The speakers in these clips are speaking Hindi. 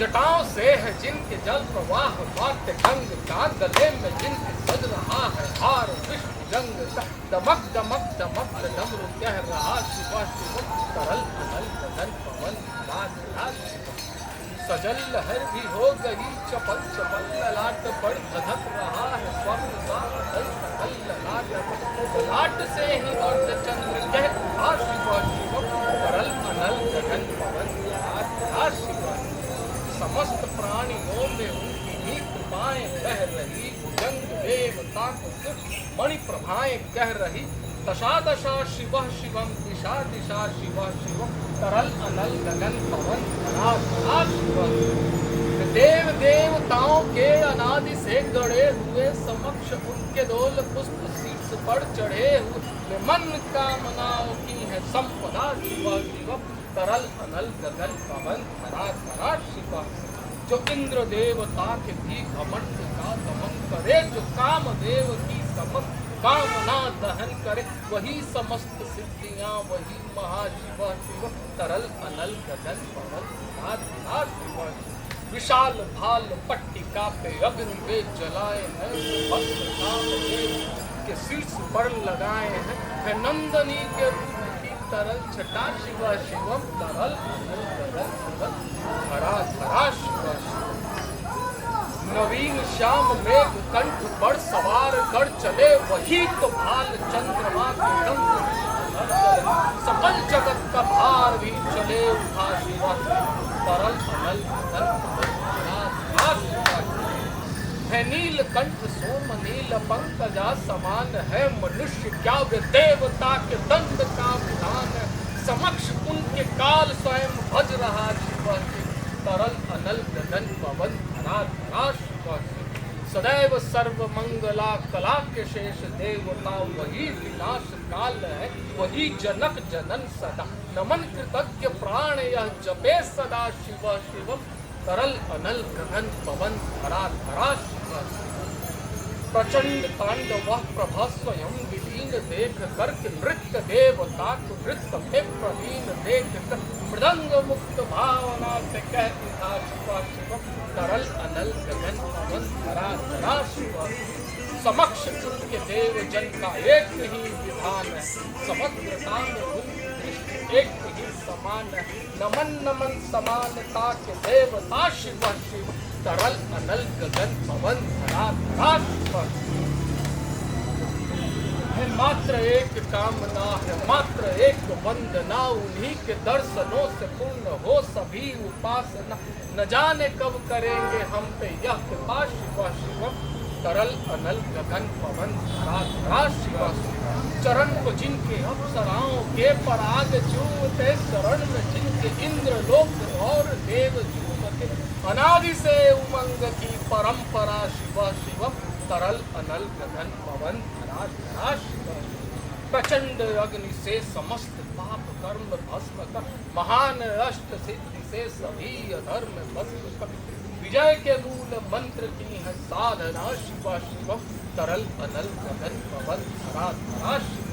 जटाओं से है जिनके जल प्रवाह वात्य गंग का, गले में जिनके सज रहा है हार विश्व जंग का। दमक दमक दमक डमरू कह रहा शिव शिव, तरल अनल गगन पवन राज राज शिव। सजल लहर भी हो गई चपल चपल, ललाट पर धधक रहा है स्वर्ण सा अटल सकल ललाट। ललाट से ही अर्ध चंद्र कह रहा शिव शिव, तरल अनल गगन पवन राज राज शिव। समस्त प्राणियों में उनकी ही कृपाएं बह रही, भुजंग देवता को मणि प्रभाएं कह रही। दशा दशा शिव शिवम, दिशा दिशा शिव शिव, तरल अनल गगन पवन राज राज शिव। देव देवताओं के अनादि से गड़े हुए समक्ष उनके दोल पुष्प शीर्ष पर चढ़े हुए, मन कामनाओं की है संपदा शिव शिव, तरल अनल गगन पवन राज राज शिव। जो इंद्र देवता के भी घमंड का दमन करे, जो कामदेव की समस्त कामना दहन करे, वही समस्त सिद्धियां वही महाशिव शिव, तरल अनल गगन पवन राज राज शिव। विशाल भाल पट्टिका पे अग्नि वे जलाए हैं, भस्म कामदेव के शीर्ष पर लगाए हैं, है नंदनी के रूप की तरल छटा शिव शिवम, तरल अनल गगन पवन धरा धरा शिव शिव। नवीन श्याम मेघ कंठ पर सवार कर चले, वही तो भाल चंद्रमा के रंग सकल जगत का भार भी चले उठा शिव, तरल अनल गगन पवन धरा धरा शिव। है नील कंठ सोम नील पंकजा समान है, मनुष्य क्या वे देवता के दंड का विधान है। समक्ष उनके काल स्वयं भज रहा शिव शिव, तरल अनल गगन पवन धरा धरा शिव शिव। सदैव सर्व मंगला कला के शेष देवता वही विनाश काल है, वही जनक जनन सदा। नमन कृतज्ञ प्राण यह जपे सदा शिव शिव, तरल अनल गगन पवन धरा धरा शिव शिव। प्रचंड तांडव प्रभा स्वयं विलीन देख कर, नृत्य देवता को नृत्य में प्रवीण देख कर, मृदंग मुक्त भावना से कहती था शिव शिव, तरल अनल गगन पवन धरा धरा शिव। समक्ष उनके देव जन का एक ही विधान है, समग्रता में उनकी दृष्टि एक ही समान है। नमन नमन समानता के देवता शिव शिव, तरल अनल गगन पवन धरा धरा शिव। है मात्र एक कामना है मात्र एक वंदना, उन्हीं के दर्शनों से पूर्ण हो सभी उपासना। न जाने कब करेंगे हम पे यह कृपा शिव शिव, तरल अनल गगन पवन धरा धरा शिव शिव। चरण को जिनके अप्सराओं के पराग चूमते, शरण में जिनके इंद्र लोक और देव झूमते, अनादि से उमंग की परंपरा शिव शिव, तरल अनल गगन पवन धरा धरा शिव। प्रचंड अग्नि से समस्त पाप कर्म भस्म कर, महान अष्ट सिद्धि से सभी अधर्म भस्म कर, विजय के मूल मंत्र की है साधना शिव शिव, तरल अनल गगन पवन धरा धरा शिव।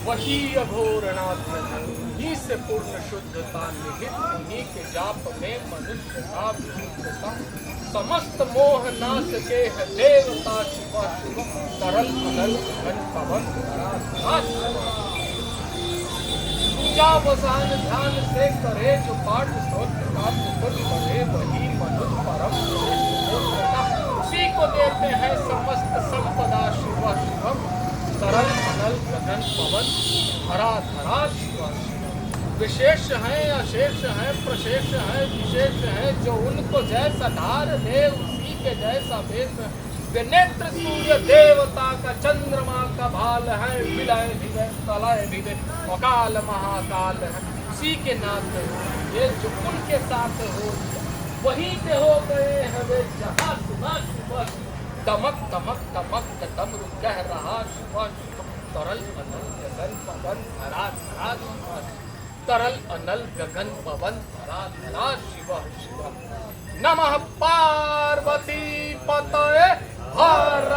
वही अघोरनाथ उन्हीं से पूर्ण शुद्धता निहित, उन्हीं के जाप में मनुष्य का विचित्रता। समस्त मोह नाश के है देवता शिव शिव, तरल अनल गगन पवन धरा धरा शिव। पूजा वसान ध्यान से करे जो पाठ स्तोत्र का मुकुट पढ़े, वही मनुष्य परम श्रेष्ठ, उसी को देते हैं समस्त संपदा शिव शिव, तरल अनल गगन पवन धरा धरा शिव शिव। विशेष है अशेष है प्रशेष है विशेष है, जो उनको जैसा धार दे उसी के जैसा वेश है। वे नेत्र सूर्य देवता का चंद्रमा का भाल है, विलय भी वे प्रलय भी वे अकाल महाकाल है। उसी के नाथ ये जो उनके साथ हो वहीं पे हो गए हैं वे जहाँ सुना शिव शिव। दमक दमक दमक डमरू कह रहा शिव शिव, तरल अनल गगन पवन धरा धरा शिव शिव, तरल अनल गगन पवन धरा धरा शिव शिव। नमः पार्वती पतये हर